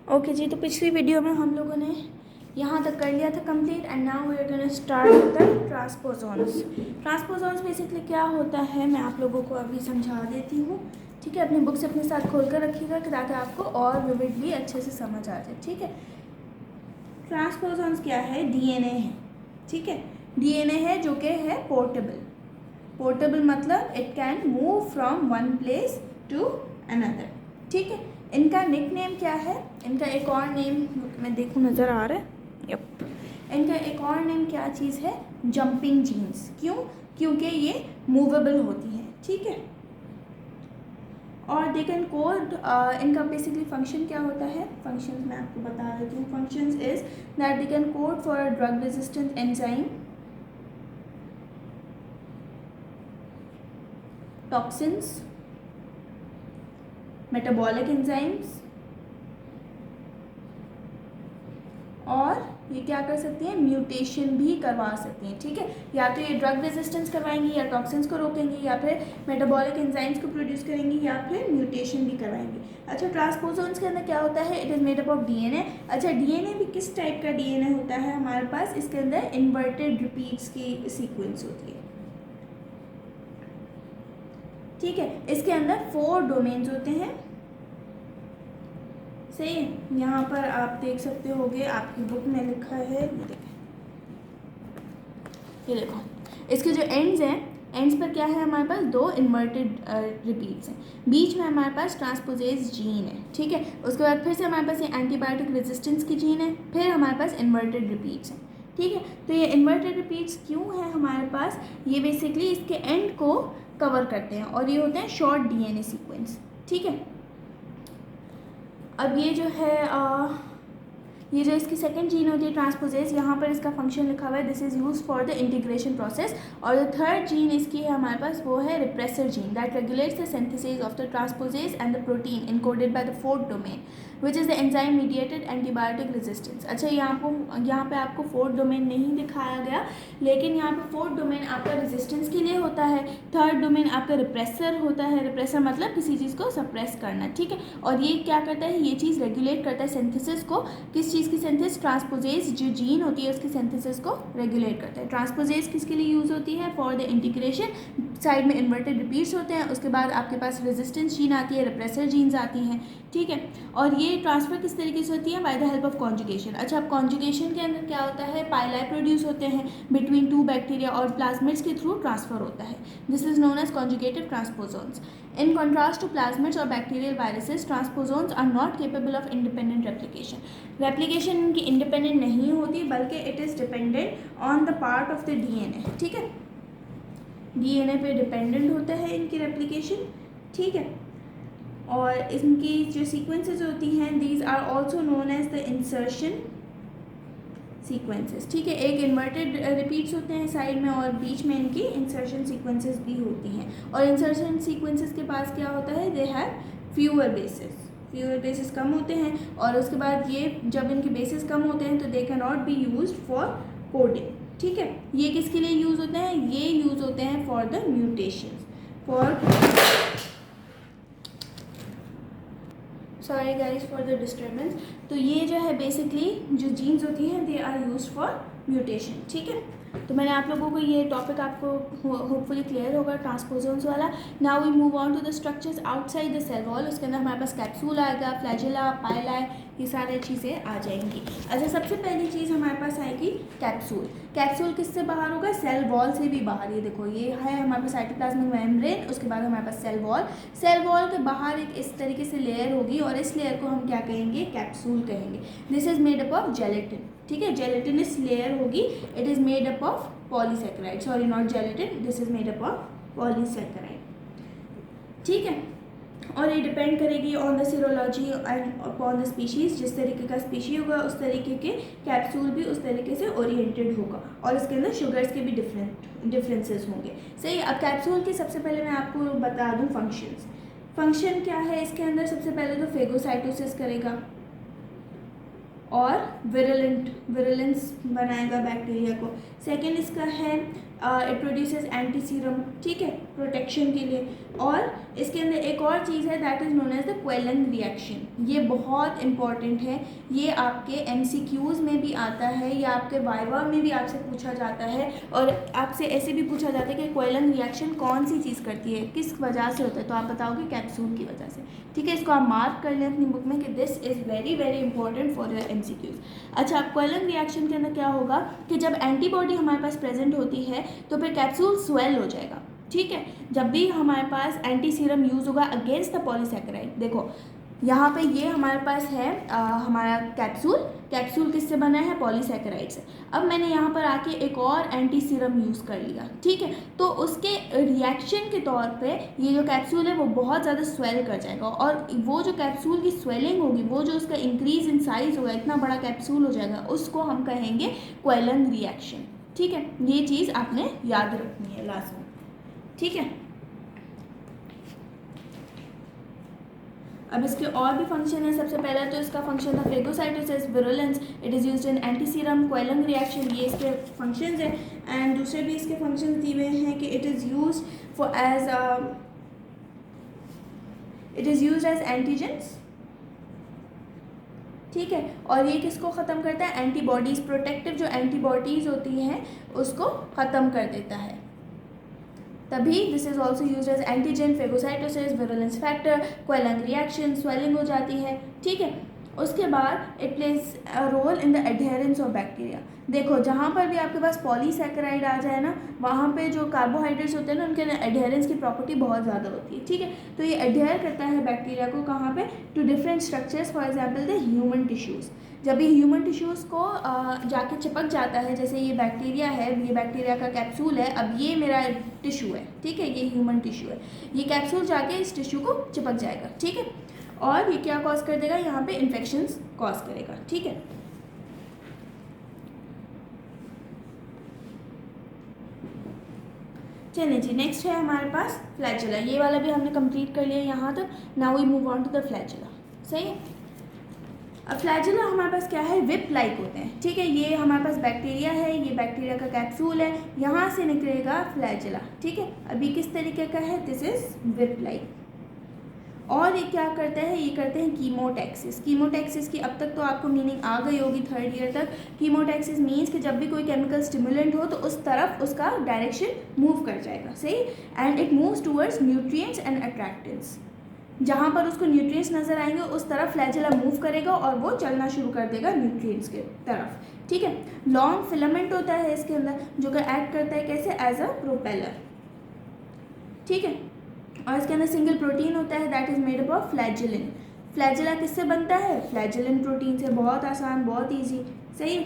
Okay जी, तो पिछली video में हम लोगों ने यहाँ तक कर लिया था complete and now we are gonna start with the transposons. Transposons basically क्या होता है मैं आप लोगों को अभी समझा देती हूँ, ठीक है। अपनी बुक से अपने साथ खोल कर रखिएगा ताकि आपको और विविडली अच्छे से समझ आ जाए, ठीक है। ट्रांसपोजॉन्स क्या है? डीएनए है, ठीक है। डीएनए है जो कि है पोर्टेबल। पोर्टेबल मतलब it can move from one place to another, ठीक है। इनका निक नेम क्या है? इनका एक और नेम मैं देखूँ नज़र आ रहा है, यप। इनका एक और नेम क्या चीज़ है? Jumping genes. क्यों? क्योंकि ये मूवेबल होती हैं, ठीक है। और दे कैन कोड, इनका बेसिकली फंक्शन क्या होता है? फंक्शंस मैं आपको बता देती हूँ। Functions is that they can code for a drug resistant enzyme, toxins, metabolic enzymes, और ये क्या कर सकती हैं? म्यूटेशन भी करवा सकती हैं, ठीक है। या तो ये ड्रग रेजिस्टेंस करवाएंगी, या टॉक्सिन्स को रोकेंगी, या फिर मेटाबॉलिक एंजाइम्स को प्रोड्यूस करेंगी, या फिर म्यूटेशन भी करवाएंगी। अच्छा, ट्रांसपोजॉन्स के अंदर क्या होता है? It is made up of DNA. अच्छा, डीएनए भी किस टाइप का डीएनए होता है हमारे पास? इसके अंदर इन्वर्टेड रिपीट्स की सीक्वेंस होती है, ठीक है। इसके अंदर 4 डोमेन्स होते हैं, सही है। यहाँ पर आप देख सकते होगे, आपकी बुक में लिखा है, ये देखो। इसके जो एंड्स हैं, एंड्स पर क्या है हमारे पास? 2 इन्वर्टेड रिपीट्स हैं। बीच में हमारे पास ट्रांसपोजेज जीन है, ठीक है। उसके बाद फिर से हमारे पास ये एंटीबायोटिक रेजिस्टेंस की जीन है, फिर हमारे पास इन्वर्टेड रिपीट्स हैं, ठीक है। तो ये इन्वर्टेड रिपीट्स क्यों है हमारे पास? ये बेसिकली इसके एंड को कवर करते हैं और ये होते हैं शॉर्ट डीएनए सीक्वेंस, ठीक है। अब ये जो है ये जो इसकी सेकंड जीन होती है ट्रांसपोजेज, यहाँ पर इसका फंक्शन लिखा हुआ है, this is use for the integration process. और जो थर्ड जीन इसकी है हमारे पास, वो है repressor gene that regulates the synthesis of the transposase and the protein encoded by the fourth domain which is the enzyme mediated antibiotic resistance. अच्छा, यहाँ पे आपको फोर्थ डोमेन नहीं दिखाया गया, लेकिन यहाँ पे फोर्थ डोमेन आपका रेजिस्टेंस के लिए होता है, थर्ड डोमेन आपका रिप्रेसर होता है। रिप्रेसर मतलब किसी चीज़ को सप्रेस करना, ठीक है। और ये क्या करता है? ये चीज़ रेगुलेट करता है सिंथेसिस को। किस चीज़ की सिंथेसिस? ट्रांसपोजेज जो जीन होती है उसकी सिंथेसिस को रेगुलेट करता है। ट्रांसपोजेज किसके लिए यूज़ होती है? For the integration. साइड में इन्वर्टेड रिपीट्स होते हैं, उसके बाद आपके पास रेजिस्टेंस जीन आती है, रिप्रेसर जीन्स आती हैं, ठीक है। और ये ट्रांसफ़र किस तरीके से होती है? By the help of conjugation. अच्छा, अब कॉन्जुगेशन के अंदर क्या होता है? पाइलाई प्रोड्यूस होते हैं बिटवीन 2 बैक्टीरिया और प्लाज्मिड्स के थ्रू ट्रांसफ़र होता है। This is known as conjugative transposons. In contrast to plasmids or bacterial viruses, transposons are not capable of independent replication. Replication इनकी independent नहीं होती, बल्कि it is dependent on the part of the DNA, ठीक है। DNA पे dependent होता है इनकी replication, ठीक है। और इनकी जो sequences होती हैं, these are also known as the insertion sequences, ठीक है। एक इन्वर्टेड रिपीट्स होते हैं साइड में, और बीच में इनकी इंसर्शन सीक्वेंसेस भी होती हैं। और इंसर्शन सीक्वेंसेस के पास क्या होता है? दे हैव फ्यूअर बेसिस कम होते हैं। और उसके बाद ये जब इनके बेसिस कम होते हैं तो they can not be used for coding, ठीक है। ये किसके लिए यूज़ होते हैं? ये यूज़ होते हैं for the mutation, for sorry guys for the disturbance. तो ये जो है बेसिकली जो जीन्स होती हैं, they are use for mutation, ठीक है। तो मैंने आप लोगों को ये टॉपिक आपको होपफुली क्लियर होगा ट्रांसपोजॉन्स वाला। Now we move on to the structures outside the cell wall. उसके अंदर हमारे पास कैप्सूल आएगा, फ्लैजेला, पाइलाई, ये सारी चीज़ें आ जाएंगी। अच्छा, सबसे पहली चीज़ हमारे पास आएगी कैप्सूल। कैप्सूल किससे बाहर होगा? सेल वॉल से भी बाहर। ये देखो, ये है हमारे पास साइटोप्लाज्मिक मेम्ब्रेन, उसके बाद हमारे पास सेल वॉल। सेल वॉल के बाहर एक इस तरीके से लेयर होगी, और इस लेयर को हम क्या कहेंगे? कैप्सूल कहेंगे। This is made up of gelatin, ठीक है। जेलेटिनस लेयर होगी। It is made up of polysaccharide, sorry not gelatin, this is made up of polysaccharide, ठीक है। और ये डिपेंड करेगी on the serology and upon the species. जिस तरीके का स्पीशी होगा उस तरीके के कैप्सूल भी उस तरीके से ओरिएंटेड होगा, और इसके अंदर शुगर्स के भी डिफरेंसेस होंगे, सही। अब कैप्सूल के सबसे पहले मैं आपको बता दूं फंक्शंस। फंक्शन क्या है इसके अंदर? सबसे पहले तो फेगोसाइटोसिस करेगा, और विरुलेंस बनाएगा बैक्टीरिया को। सेकेंड इसका है इट प्रोड्यूसेस एंटी सीरम, ठीक है, प्रोटेक्शन के लिए। और इसके अंदर एक और चीज़ है that is known as the quellung reaction. ये बहुत इंपॉर्टेंट है, ये आपके MCQs में भी आता है या आपके वाइवा में भी आपसे पूछा जाता है, और आपसे ऐसे भी पूछा जाता है कि क्वेलन रिएक्शन कौन सी चीज़ करती है, किस वजह से होता है, तो आप बताओगे कैप्सूल की वजह से, ठीक है। इसको आप मार्क कर लें अपनी बुक में कि this is very very important for your MCQs। अच्छा, क्वेलन रिएक्शन के अंदर क्या होगा कि जब एंटीबॉडी हमारे पास प्रेजेंट होती है तो फिर कैप्सूल स्वेल हो जाएगा, ठीक है। जब भी हमारे पास एंटी सीरम यूज़ होगा अगेंस्ट द पॉलीसैकेराइड, देखो यहाँ पे ये हमारे पास है हमारा कैप्सूल किससे बना है, पॉलीसैकेराइड से। अब मैंने यहाँ पर आके एक और एंटी सीरम यूज़ कर लिया, ठीक है, तो उसके रिएक्शन के तौर पे ये जो कैप्सूल है वो बहुत ज़्यादा स्वेल कर जाएगा, और वो जो कैप्सूल की स्वेलिंग होगी, वो जो उसका इंक्रीज इन साइज़ होगा, इतना बड़ा कैप्सूल हो जाएगा, उसको हम कहेंगे क्वेलन रिएक्शन, ठीक है। ये चीज़ आपने याद रखनी है लास्ट में, ठीक है। अब इसके और भी फंक्शन है। सबसे पहला तो इसका फंक्शन था phagocytosis, virulence, it is used in anti serum, quellung reaction, ये इसके फंक्शंस हैं। एंड दूसरे भी इसके फंक्शंस दिए हुए हैं कि it is used as antigens, ठीक है। और ये किसको ख़त्म करता है, एंटीबॉडीज़, प्रोटेक्टिव जो एंटीबॉडीज़ होती हैं उसको ख़त्म कर देता है। तभी this is also use as antigen, phagocytosis, virulence factor, quellung reaction, swelling हो जाती है, ठीक है। उसके बाद it plays a role in the adherence of bacteria. देखो जहाँ पर भी आपके पास पॉलीसैकेराइड आ जाए ना, वहाँ पे जो कार्बोहाइड्रेट्स होते हैं ना, उनके एडहेरेंस की प्रॉपर्टी बहुत ज़्यादा होती है, ठीक है। तो ये एडहेयर करता है बैक्टीरिया को कहाँ पे, to different structures, for example the human tissues. जब ये ह्यूमन टिश्यूज़ को जाके चिपक जाता है, जैसे ये बैक्टीरिया है, ये बैक्टीरिया का कैप्सूल है, अब ये मेरा टिश्यू है, ठीक है, ये ह्यूमन टिश्यू है, ये कैप्सूल जाके इस टिश्यू को चिपक जाएगा, ठीक है। और ये क्या कॉज कर देगा, यहाँ पे इन्फेक्शंस कॉज करेगा, ठीक है। चलिए जी, नेक्स्ट है हमारे पास फ्लैजेला। ये वाला भी हमने कंप्लीट कर लिया यहाँ तक। Now we move on to the flagella, सही है। अब फ्लैजेला हमारे पास क्या है, विप लाइक होते हैं, ठीक है। ये हमारे पास बैक्टीरिया है, ये बैक्टीरिया का कैप्सूल है, यहाँ से निकलेगा फ्लैजेला, ठीक है। अभी किस तरीके का है, दिस इज विप लाइक। और ये क्या करता है, ये करते हैं कीमोटैक्सिस। कीमोटैक्सिस की अब तक तो आपको मीनिंग आ गई होगी थर्ड ईयर तक। कीमोटैक्सिस मीन्स कि जब भी कोई केमिकल स्टिमुलेंट हो तो उस तरफ उसका डायरेक्शन मूव कर जाएगा, सही। And it moves towards nutrients and attractants. जहाँ पर उसको न्यूट्रिएंट्स नज़र आएंगे उस तरफ फ्लैजेला मूव करेगा और वो चलना शुरू कर देगा न्यूट्रिएंट्स के तरफ, ठीक है। लॉन्ग फिलामेंट होता है इसके अंदर जो कि एक्ट करता है कैसे, एज अ प्रोपेलर, ठीक है। और इसके अंदर सिंगल प्रोटीन होता है that is made up of flagellin. Flagella किससे बनता है, फ्लैजेलिन प्रोटीन से। बहुत आसान, बहुत ईजी, सही।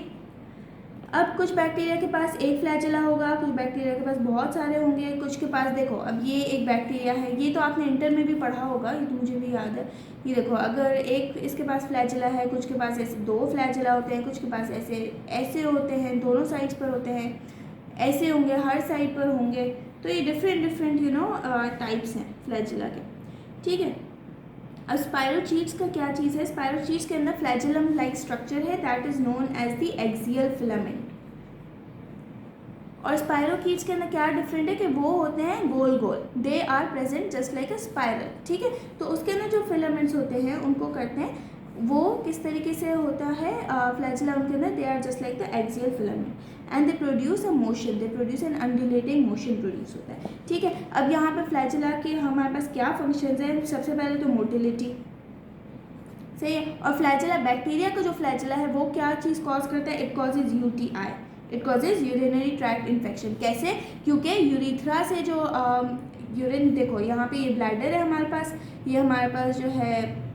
अब कुछ बैक्टीरिया के पास एक फ्लैजेला होगा, कुछ बैक्टीरिया के पास बहुत सारे होंगे, कुछ के पास, देखो अब ये एक बैक्टीरिया है, ये तो आपने इंटर में भी पढ़ा होगा, ये तो मुझे भी याद है। ये देखो, अगर एक इसके पास फ्लैजेला है, कुछ के पास ऐसे दो फ्लैजेला होते हैं, कुछ के पास ऐसे होते हैं, दोनों साइड्स पर होते हैं, ऐसे होंगे, हर साइड पर होंगे। तो ये डिफरेंट टाइप्स हैं फ्लैजेला के, ठीक है। अब स्पायरोचीट्स का क्या चीज़ है, स्पायरोचीट्स के अंदर फ्लैजेलम लाइक स्ट्रक्चर है that is known as the axial filament. और स्पायरोकीट्स के अंदर क्या डिफरेंट है कि वो होते हैं गोल गोल, they are present just like a spiral, ठीक है। तो उसके अंदर जो फिलामेंट्स होते हैं उनको करते हैं, वो किस तरीके से होता है फ्लैजेला उनके अंदर, they are just like the axial filament and they produce a motion, they produce an undulating motion produce होता है, ठीक है। अब यहाँ पे फ्लैजेला के हमारे पास क्या फंक्शंस हैं, सबसे पहले तो मोटिलिटी, सही है। और फ्लैजेला, बैक्टीरिया का जो फ्लैजेला है वो क्या चीज़ कॉज करता है, it causes UTI, it causes urinary tract infection. कैसे, क्योंकि यूरिथ्रा से जो यूरिन, देखो यहाँ पे ये ब्लैडर है हमारे पास, ये हमारे पास जो है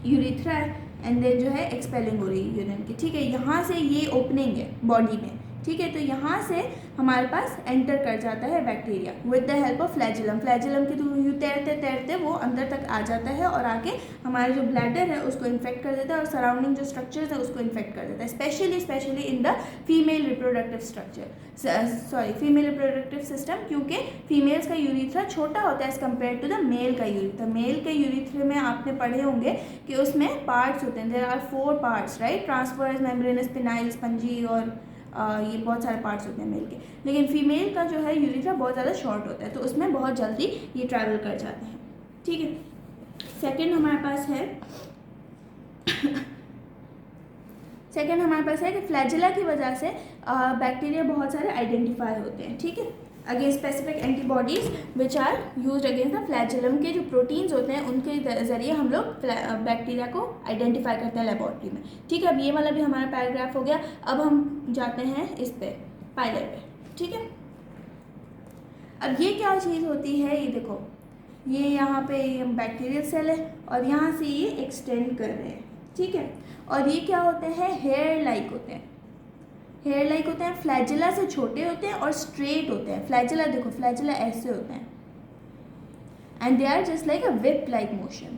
यूरिथ्रा है, एंड देन जो है एक्सपेलिंग हो रही है यूरिन की, ठीक है। यहाँ से ये ओपनिंग है बॉडी में, ठीक है। तो यहाँ से हमारे पास एंटर कर जाता है bacteria with the help of flagellum. Flagellum के थ्रू यूँ तैरते तैरते वो अंदर तक आ जाता है और आके हमारा जो ब्लैडर है उसको इन्फेक्ट कर देता है और सराउंडिंग जो स्ट्रक्चर्स है उसको इन्फेक्ट कर देता है, specially in the female reproductive female reproductive system, क्योंकि फीमेल्स का यूरिथ्रा छोटा होता है as compare to the male का यूरिथ्रा। मेल के यूरिथ्रे में आपने पढ़े होंगे कि उसमें पार्ट्स होते हैं, there are 4 parts, right, transverse, membranous, penile, spongy और ये बहुत सारे पार्ट्स होते हैं मेल के। लेकिन फीमेल का जो है यूरिथ्रा बहुत ज़्यादा शॉर्ट होता है, तो उसमें बहुत जल्दी ये ट्रैवल कर जाते हैं, ठीक है। सेकंड हमारे पास है कि फ्लैजिला की वजह से बैक्टीरिया बहुत सारे आइडेंटिफाई होते हैं, ठीक है, against specific antibodies which are use against the flagellum. के जो प्रोटीन्स होते हैं उनके ज़रिए हम लोग बैक्टीरिया को आइडेंटिफाई करते हैं लेबॉर्ट्री में, ठीक है। अब ये वाला भी हमारा पैराग्राफ हो गया। अब हम जाते हैं इस पे पाइलर पे, ठीक है। अब ये क्या चीज़ होती है, ये देखो, ये यहाँ पे बैक्टीरियल सेल है और यहाँ से ये एक्सटेंड कर रहे हैं, ठीक है। और ये क्या होते हैं, हेयर लाइक होते हैं, फ्लैजिला से छोटे होते हैं और स्ट्रेट होते हैं। फ्लैजिला देखो, फ्लैजिला ऐसे होते हैं and they are just like a whip like motion.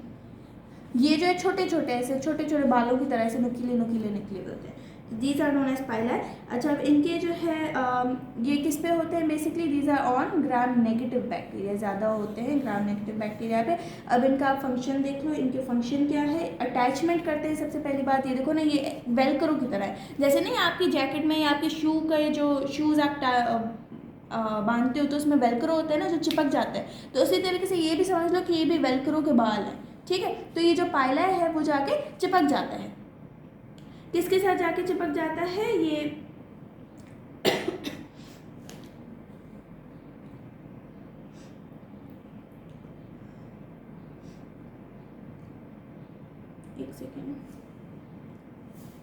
ये जो है छोटे छोटे ऐसे छोटे छोटे बालों की तरह ऐसे नुकीले होते हैं, दीज आर नोन एज पाइलर। अच्छा, अब इनके जो है ये किस पे होते हैं, basically these are on gram negative bacteria, ज़्यादा होते हैं ग्राम नेगेटिव बैक्टीरिया पे। अब इनका फंक्शन देख लो, इनके फंक्शन क्या है, अटैचमेंट करते हैं। सबसे पहली बात ये देखो ना, ये वेलक्रो की तरह है, जैसे नहीं आपकी जैकेट में या आपके शू का जो शूज़ आप बांधते हो तो उसमें वेलक्रो होता है ना जो चिपक जाता है, तो उसी तरीके से ये भी समझ लो कि ये भी वेलक्रो के बाल हैं, ठीक है। तो ये जो पाइलर है वो जाके चिपक जाता है, किसके साथ जाके चिपक जाता है, ये एक सेकेंड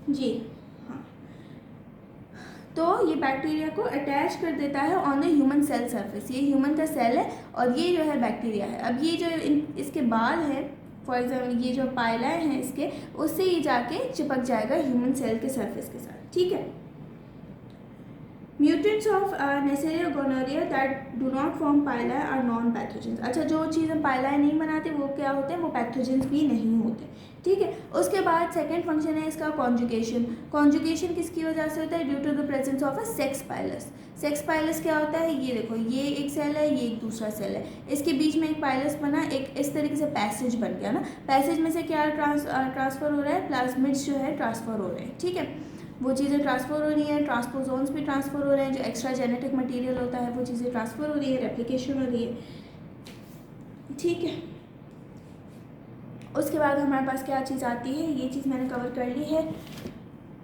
जी, हाँ, तो ये बैक्टीरिया को अटैच कर देता है on the human cell surface. ये ह्यूमन का सेल है और ये जो है बैक्टीरिया है। अब ये जो इसके बाल है, फॉर एग्जाम्पल ये जो पाइलर हैं इसके, उससे ये जाके चिपक जाएगा ह्यूमन सेल के सरफेस के साथ, ठीक है। Mutants of neisseria gonorrhoeae that do not form pili are non pathogens. अच्छा, जो चीज़ें पाइलर नहीं बनाते वो क्या होते हैं, वो पैथोजेंस भी नहीं होते, ठीक है। उसके बाद सेकंड फंक्शन है इसका कॉन्जुगेशन। कॉन्जुगेशन किसकी वजह से होता है, due to the presence of a sex pilus. Sex pilus क्या होता है, ये देखो, ये एक सेल है, ये एक दूसरा सेल है, इसके बीच में एक पाइलस बना, एक इस तरीके से पैसेज बन गया ना। पैसेज में से क्या ट्रांसफ़र हो रहा है, प्लाज्मिड्स जो है ट्रांसफ़र हो रहे हैं, ठीक है। वो चीज़ें ट्रांसफ़र हो रही हैं, ट्रांसपोजोन्स भी ट्रांसफ़र हो रहे हैं, जो एक्स्ट्रा जेनेटिक मटेरियल होता है वो चीज़ें ट्रांसफ़र हो रही है, रेप्लिकेशन हो रही है, ठीक है। उसके बाद हमारे पास क्या चीज़ आती है, ये चीज़ मैंने कवर कर ली है,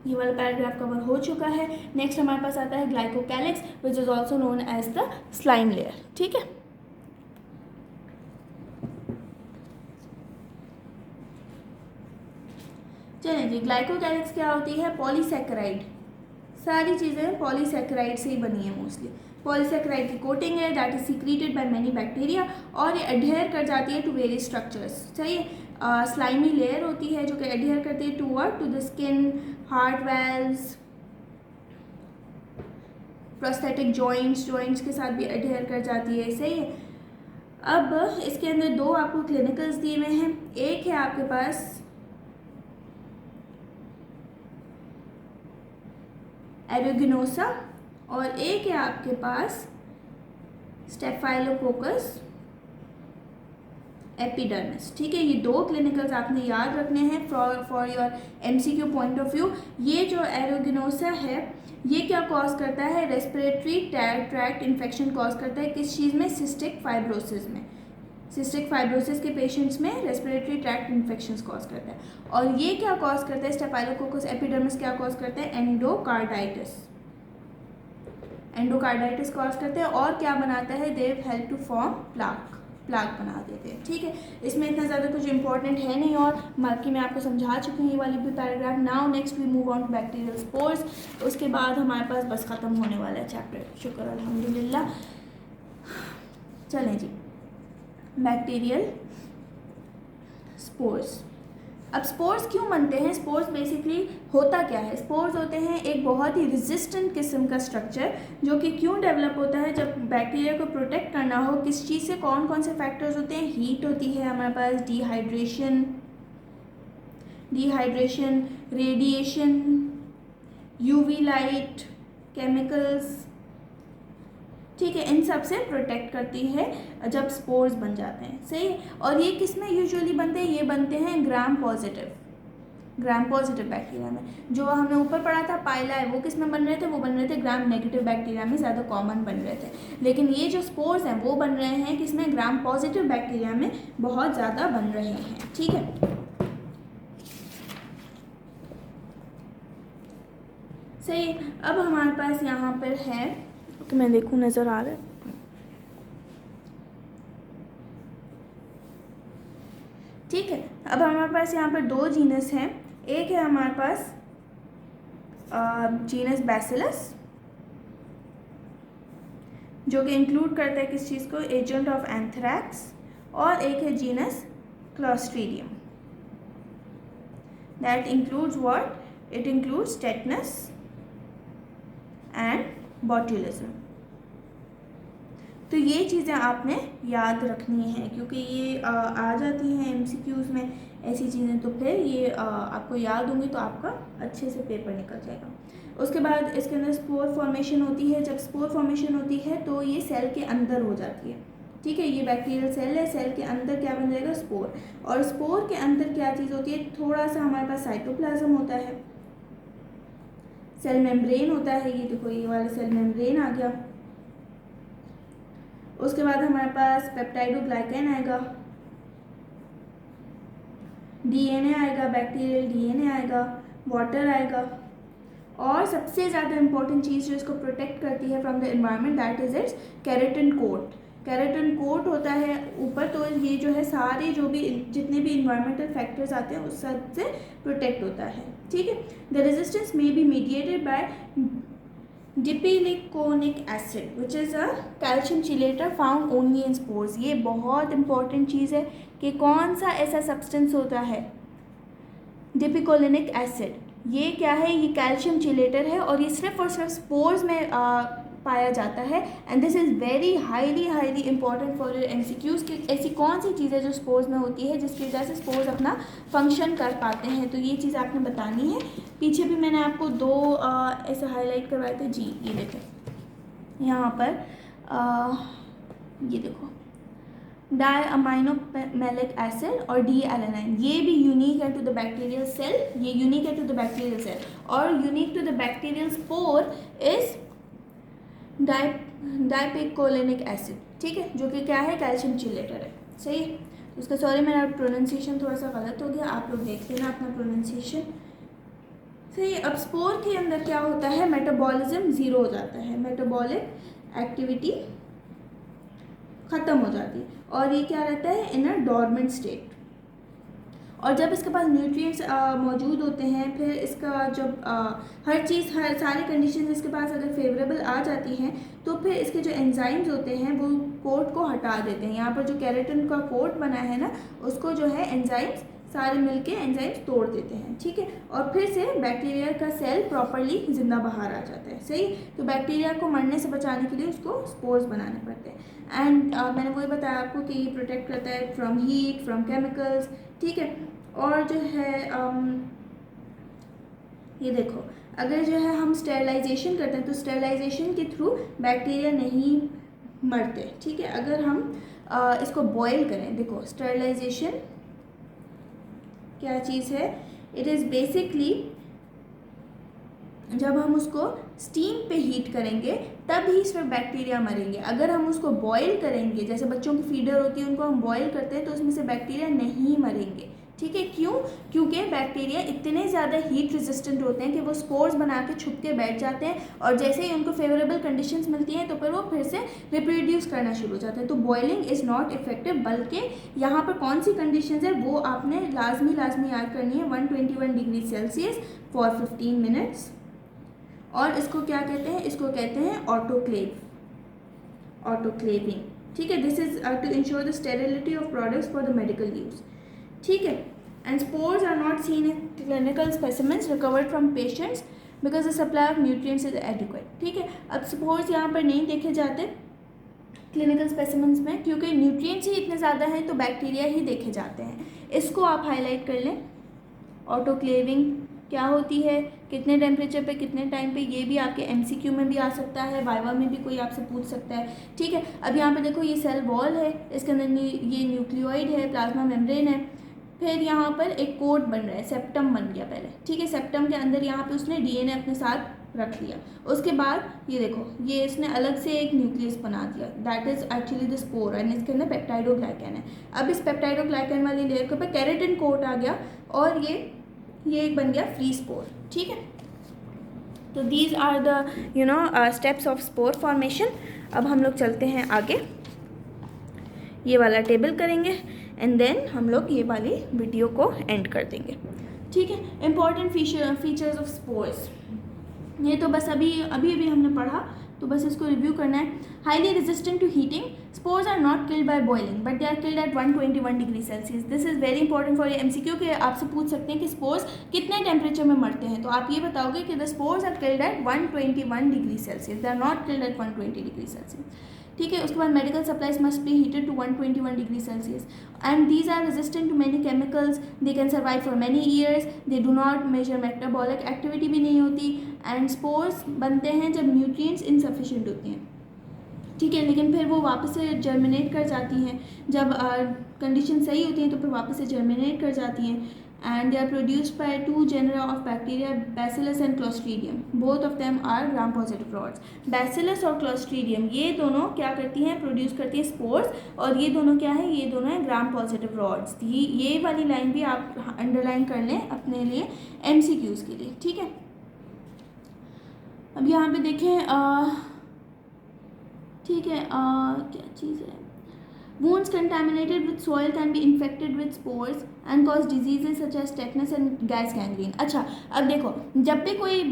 ये वाला पैराग्राफ कवर हो चुका है। नेक्स्ट हमारे पास आता है glycocalyx which is also known as the slime layer, ठीक है। चलिए जी, ग्लाइकोकैलिक्स क्या होती है, पॉलीसैकेराइड, सारी चीज़ें पॉलीसैकेराइड से ही बनी है मोस्टली। पॉलीसैकेराइड की कोटिंग है that is secreted by many bacteria और ये एडहेयर कर जाती है टू वेरियस स्ट्रक्चर्स, सही है। स्लाइमी लेयर होती है जो कि एडहेयर करती है to the skin, heart valves, prosthetic joints के साथ भी एडहेयर कर जाती है, सही है। अब इसके अंदर दो आपको क्लिनिकल्स दिए हुए हैं, एक है आपके पास एरोगिनोसा और एक है आपके पास स्टेफाइलोकोकस एपिडर्मिस, ठीक है। ये दो क्लिनिकल्स आपने याद रखने हैं for your MCQ point of view. ये जो एरोगिनोसा है ये क्या कॉज करता है, रेस्पिरेटरी ट्रैक्ट इन्फेक्शन कॉज करता है, किस चीज़ में, सिस्टिक फाइब्रोसिस में। सिस्टिक फाइब्रोसिस के पेशेंट्स में रेस्पिरेटरी ट्रैक्ट इन्फेक्शंस कॉज करता है। और ये क्या कॉज करता है, स्टेफाइलोकोकस एपिडर्मिस क्या कॉज करता है, एंडोकार्डाइटिस कॉज करते हैं। और क्या बनाता है, they help to form plaque बना देते हैं, ठीक है। इसमें इतना ज़्यादा कुछ इंपॉर्टेंट है नहीं और बाकी मैं आपको समझा चुकी हूँ ये वाली भी paragraph. Now next we move on to bacterial spores, उसके बाद हमारे पास बस ख़त्म होने वाला है चैप्टर, शुक्र अल्हम्दुलिल्लाह। चलें जी, बैक्टीरियल स्पोर्स। अब स्पोर्स क्यों बनते हैं? स्पोर्स बेसिकली होता क्या है? स्पोर्स होते हैं एक बहुत ही रेजिस्टेंट किस्म का स्ट्रक्चर जो कि क्यों डेवलप होता है? जब बैक्टीरिया को प्रोटेक्ट करना हो किस चीज़ से, कौन कौन से फैक्टर्स होते हैं? हीट होती है हमारे पास, dehydration, radiation, UV light, chemicals, ठीक है, इन सब से प्रोटेक्ट करती है जब स्पोर्स बन जाते हैं, सही है। और ये किस में यूजुअली बनते हैं? ये बनते हैं ग्राम पॉजिटिव बैक्टीरिया में। जो हमने ऊपर पढ़ा था पाइला है, वो किस में बन रहे थे? वो बन रहे थे ग्राम नेगेटिव बैक्टीरिया में, ज़्यादा कॉमन बन रहे थे। लेकिन ये जो स्पोर्स हैं वो बन रहे हैं किसमें? ग्राम पॉजिटिव बैक्टीरिया में बहुत ज़्यादा बन रहे हैं, ठीक है, सही। अब हमारे पास यहाँ पर है, तो मैं देखूँ नज़र आ रहा है, ठीक है। अब हमारे पास यहाँ पर दो जीनस हैं। एक है हमारे पास जीनस बैसिलस, जो कि इंक्लूड करता है किस चीज़ को? Agent of anthrax. और एक है genus clostridium, that includes what? It includes tetanus and botulism. तो ये चीज़ें आपने याद रखनी है क्योंकि ये आ जाती हैं एमसीक्यूज़ में ऐसी चीज़ें, तो फिर ये आपको याद होंगी तो आपका अच्छे से पेपर निकल जाएगा। उसके बाद इसके अंदर स्पोर फॉर्मेशन होती है। जब स्पोर फॉर्मेशन होती है तो ये सेल के अंदर हो जाती है, ठीक है। ये बैक्टीरियल सेल है, सेल के अंदर क्या बन जाएगा? स्पोर। और स्पोर के अंदर क्या चीज़ होती है? थोड़ा सा हमारे पास साइटोप्लाज्म होता है, सेल मेम्ब्रेन होता है, ये देखो ये वाला सेल मेम्ब्रेन आ गया। उसके बाद हमारे पास पेप्टाइडोग्लाइकन आएगा, डीएनए आएगा, बैक्टीरियल डीएनए आएगा, वाटर आएगा, और सबसे ज़्यादा इंपॉर्टेंट चीज़ जो इसको प्रोटेक्ट करती है from the environment, that is its keratin coat. Keratin coat होता है ऊपर, तो ये जो है सारे जो भी जितने भी इन्वायरमेंटल फैक्टर्स आते हैं उस सब से प्रोटेक्ट होता है, ठीक है। The resistance may be mediated by dipicolinic acid which is a calcium chelator found only in spores. ये बहुत इंपॉर्टेंट चीज़ है कि कौन सा ऐसा सब्सटेंस होता है, डिपिकोलिनिक एसिड। ये क्या है? ये कैल्शियम चिलेटर है और ये सिर्फ और सिर्फ स्पोर्स में पाया जाता है। And this is very highly important for your MCQs कि ऐसी कौन सी चीज़ें जो स्पोर्स में होती है जिसकी वजह से स्पोर्स अपना फंक्शन कर पाते हैं, तो ये चीज़ आपने बतानी है। पीछे भी मैंने आपको दो ऐसे हाईलाइट करवाए थे जी, ये देखो यहाँ पर ये देखो डायअमाइनोमैलिक एसिड और डी एलेनाइन, ये भी यूनिक है टू द बैक्टीरियल सेल, ये यूनिक है टू द बैक्टीरियल सेल। और unique to the bacterial spore is dipicolinic acid, ठीक है, जो कि क्या है? कैल्शियम चिलेटर है, सही है। उसका सॉरी मेरा प्रोनाउंसिएशन थोड़ा सा गलत हो गया, आप लोग देख लेना अपना प्रोनाउंसिएशन, सही है। अब स्पोर के अंदर क्या होता है? मेटाबॉलिज्म ज़ीरो हो जाता है, मेटाबॉलिक एक्टिविटी ख़त्म हो जाती है और ये क्या रहता है? इन अ डॉर्मेंट स्टेट। और जब इसके पास न्यूट्रिएंट्स मौजूद होते हैं, फिर इसका जब हर सारी कंडीशन इसके पास अगर फेवरेबल आ जाती हैं, तो फिर इसके जो एंजाइम्स होते हैं वो कोट को हटा देते हैं। यहाँ पर जो केराटिन का कोट बना है ना, उसको जो है एंजाइम्स सारे मिलके एंजाइम्स तोड़ देते हैं, ठीक है। और फिर से बैक्टीरिया का सेल प्रॉपरली जिंदा बाहर आ जाता है, सही। तो बैक्टीरिया को मरने से बचाने के लिए उसको स्पोर्स बनाने पड़ते हैं। एंड मैंने वही बताया आपको कि ये प्रोटेक्ट करता है फ्रॉम हीट, फ्रॉम केमिकल्स, ठीक है। और जो है ये देखो, अगर जो है हम स्टेरिलाइजेशन करते हैं तो स्टेरिलाइजेशन के थ्रू बैक्टीरिया नहीं मरते, ठीक है। अगर हम इसको बॉयल करें, देखो स्टेरिलाइजेशन क्या चीज़ है? इट इज़ बेसिकली जब हम उसको स्टीम पे हीट करेंगे तब ही इसमें बैक्टीरिया मरेंगे। अगर हम उसको बॉयल करेंगे, जैसे बच्चों की फीडर होती है उनको हम बॉयल करते हैं, तो उसमें से बैक्टीरिया नहीं मरेंगे, ठीक है। क्यों? क्योंकि बैक्टीरिया इतने ज़्यादा हीट रेजिस्टेंट होते हैं कि वो स्पोर्स बना के छुप के बैठ जाते हैं और जैसे ही उनको फेवरेबल कंडीशंस मिलती हैं तो फिर वो फिर से रिप्रोड्यूस करना शुरू हो जाते हैं। तो बॉइलिंग इज़ नॉट इफेक्टिव, बल्कि यहाँ पर कौन सी कंडीशंस है वो आपने लाजमी याद करनी है। 121 डिग्री सेल्सियस फॉर 15 मिनट्स। और इसको क्या कहते हैं? इसको कहते हैं ऑटोक्लेविंग, ठीक है। This is to ensure the sterility of products for the medical use, ठीक है। and spores are not seen in clinical specimens recovered from patients because the supply of nutrients is adequate. ठीक है, अब spores यहाँ पर नहीं देखे जाते क्लिनिकल स्पेसिमेंस में क्योंकि न्यूट्रिएंट्स ही इतने ज़्यादा हैं तो बैक्टीरिया ही देखे जाते हैं. इसको आप हाईलाइट कर लें. ऑटोक्लेविंग क्या होती है, कितने टेम्परेचर पे कितने टाइम पे, ये भी आपके एमसीक्यू में भी आ सकता है, वाइवा में भी कोई आपसे पूछ सकता है. ठीक है, अब यहाँ पे देखो ये सेल वॉल है, इसके अंदर ये न्यूक्लियोइड है, प्लाज्मा मेम्ब्रेन है, फिर यहाँ पर एक कोट बन रहा है, सेप्टम बन गया पहले. ठीक है, सेप्टम के अंदर यहाँ पे उसने डीएनए अपने साथ रख लिया. उसके बाद ये देखो ये इसने अलग से एक न्यूक्लियस बना दिया, that is actually the spore and इसके अंदर पेप्टाइडोग्लाइकन है. अब इस पेप्टाइडोग्लाइकन वाली लेयर के ऊपर केराटिन कोट आ गया और ये एक बन गया फ्री स्पोर. ठीक है, तो these are the steps of spore formation. अब हम लोग चलते हैं आगे, ये वाला टेबल करेंगे एंड देन हम लोग ये वाली वीडियो को एंड कर देंगे. ठीक है, इंपॉर्टेंट फीचर्स ऑफ स्पोर्स, ये तो बस अभी हमने पढ़ा, तो बस इसको रिव्यू करना है. Highly resistant to heating, spores are not killed by boiling but they are killed at 121 degree Celsius. This is very important for MCQ के आपसे पूछ सकते हैं कि स्पोर्स कितने टेम्परेचर में मरते हैं, तो आप ये बताओगे कि the spores are killed at 121 degree Celsius, they are not killed at 120 degree Celsius. ठीक है, उसके बाद medical supplies must be heated to 121 degree Celsius and these are resistant to many chemicals, they can survive for many years, they do not major metabolic activity भी नहीं होती and spores बनते हैं जब न्यूट्रिएंट्स इनसफिशिएंट होती हैं. ठीक है, लेकिन फिर वो वापस से जर्मिनेट कर जाती हैं, जब कंडीशन सही होती हैं तो फिर वापस से जर्मिनेट कर जाती हैं and they are produced by two genera of bacteria, Bacillus and Clostridium. Both of them are gram positive rods. Bacillus और Clostridium ये दोनों क्या करती हैं, प्रोड्यूस करती हैं स्पोर्स, और ये दोनों क्या है, ये दोनों हैं ग्राम पॉजिटिव रॉड्स. ये वाली लाइन भी आप अंडरलाइन कर लें अपने लिए एमसीक्यूज के लिए. ठीक है, अब यहाँ पे देखें, ठीक है, क्या चीज़ है, wounds contaminated with soil can be infected with spores and cause diseases such as tetanus and gas gangrene. अच्छा, अब देखो जब भी कोई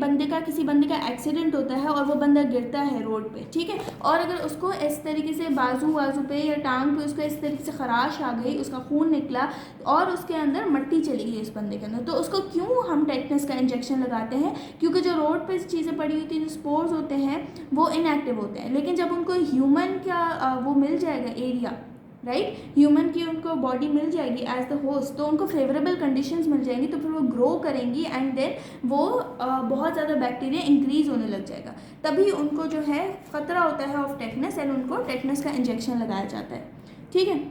किसी बंदे का एक्सीडेंट होता है और वो बंदा गिरता है रोड पे, ठीक है, और अगर उसको इस तरीके से बाजू पे या टांग पे उसको इस तरीके से खराश आ गई, उसका खून निकला और उसके अंदर मट्टी चली गई उस बंदे के अंदर, तो उसको क्यों हम टेटनस का इंजेक्शन लगाते हैं, क्योंकि जो रोड पे चीज़ें पड़ी होती हैं, जो स्पोर्स होते हैं वो इनएक्टिव होते हैं. लेकिन जब उनको ह्यूमन का वो मिल जाएगा एरिया, राइट, ह्यूमन की उनको बॉडी मिल जाएगी एज द होस्ट, तो उनको फेवरेबल कंडीशंस मिल जाएंगी, तो फिर वो ग्रो करेंगी एंड देन वो बहुत ज़्यादा बैक्टीरिया इंक्रीज होने लग जाएगा, तभी उनको जो है ख़तरा होता है ऑफ टेटनस एंड उनको टेटनस का इंजेक्शन लगाया जाता है. ठीक है,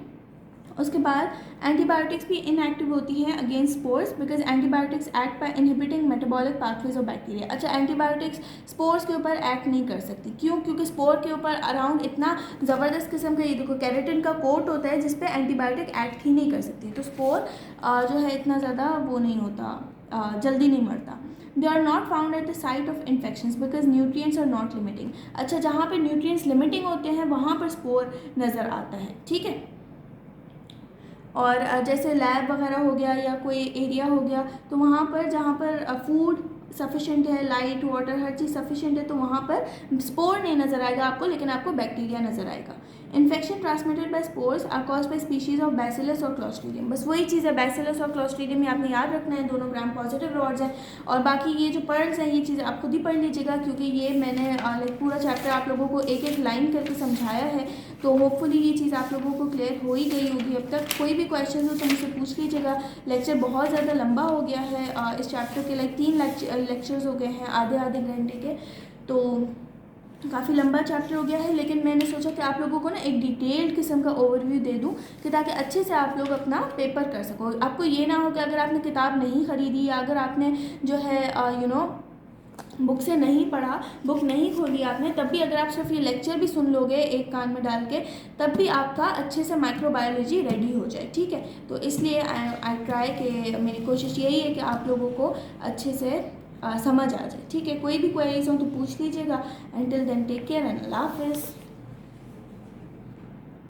उसके बाद एंटीबायोटिक्स भी इनएक्टिव होती हैं against spores because antibiotics act by inhibiting metabolic pathways of bacteria. अच्छा, एंटीबायोटिक्स स्पोर्स के ऊपर एक्ट नहीं कर सकती, क्यों, क्योंकि स्पोर के ऊपर अराउंड इतना ज़बरदस्त किस्म का ये देखो केराटिन का कोट होता है जिस पे एंटीबायोटिक एक्ट ही नहीं कर सकती, तो स्पोर जो है इतना ज़्यादा वो नहीं होता, जल्दी नहीं मरता. They are not found at the site of infections because nutrients are not limiting. अच्छा, जहाँ पे nutrients limiting होते हैं वहाँ पर स्पोर नज़र आता है. ठीक है, और जैसे लैब वगैरह हो गया या कोई एरिया हो गया, तो वहाँ पर जहाँ पर फूड सफिशेंट है, लाइट वाटर हर चीज़ सफिशेंट है, तो वहाँ पर स्पोर नहीं नज़र आएगा आपको, लेकिन आपको बैक्टीरिया नज़र आएगा. Infection transmitted by spores are caused by species of bacillus और क्लोस्ट्रीडियम. बस वही चीज़ है, बैसिलस और क्लोस्ट्रीडियम ये आपने याद रखना है, दोनों ग्राम पॉजिटिव रॉड्स हैं. और बाकी ये जो पर्ल्स हैं ये चीज़ आप खुद ही पढ़ लीजिएगा, क्योंकि ये मैंने लाइक पूरा चैप्टर आप लोगों को एक एक लाइन करके समझाया है, तो होपफुली ये चीज़ आप लोगों को क्लियर हो ही गई होगी अब तक. कोई भी क्वेश्चन हो तो मुझसे पूछ लीजिएगा. लेक्चर बहुत ज़्यादा लंबा हो गया है, इस चैप्टर के लाइक 3 लेक्चर्स हो गए हैं आधे घंटे के, तो काफ़ी लंबा चैप्टर हो गया है. लेकिन मैंने सोचा कि आप लोगों को ना एक डिटेल्ड किस्म का ओवरव्यू दे दूं कि ताकि अच्छे से आप लोग अपना पेपर कर सको. आपको ये ना हो कि अगर आपने किताब नहीं ख़रीदी या अगर आपने जो है बुक से नहीं पढ़ा, बुक नहीं खोली आपने, तब भी अगर आप सिर्फ ये लेक्चर भी सुन लोगे एक कान में डाल के, तब भी आपका अच्छे से माइक्रोबायोलॉजी रेडी हो जाए. ठीक है, तो इसलिए आई ट्राई कि मेरी कोशिश यही है कि आप लोगों को अच्छे से समझ आ जाए. ठीक है, कोई भी क्वेरीज हो तो पूछ लीजिएगा. Until then take care and अल्लाह हाफिज़.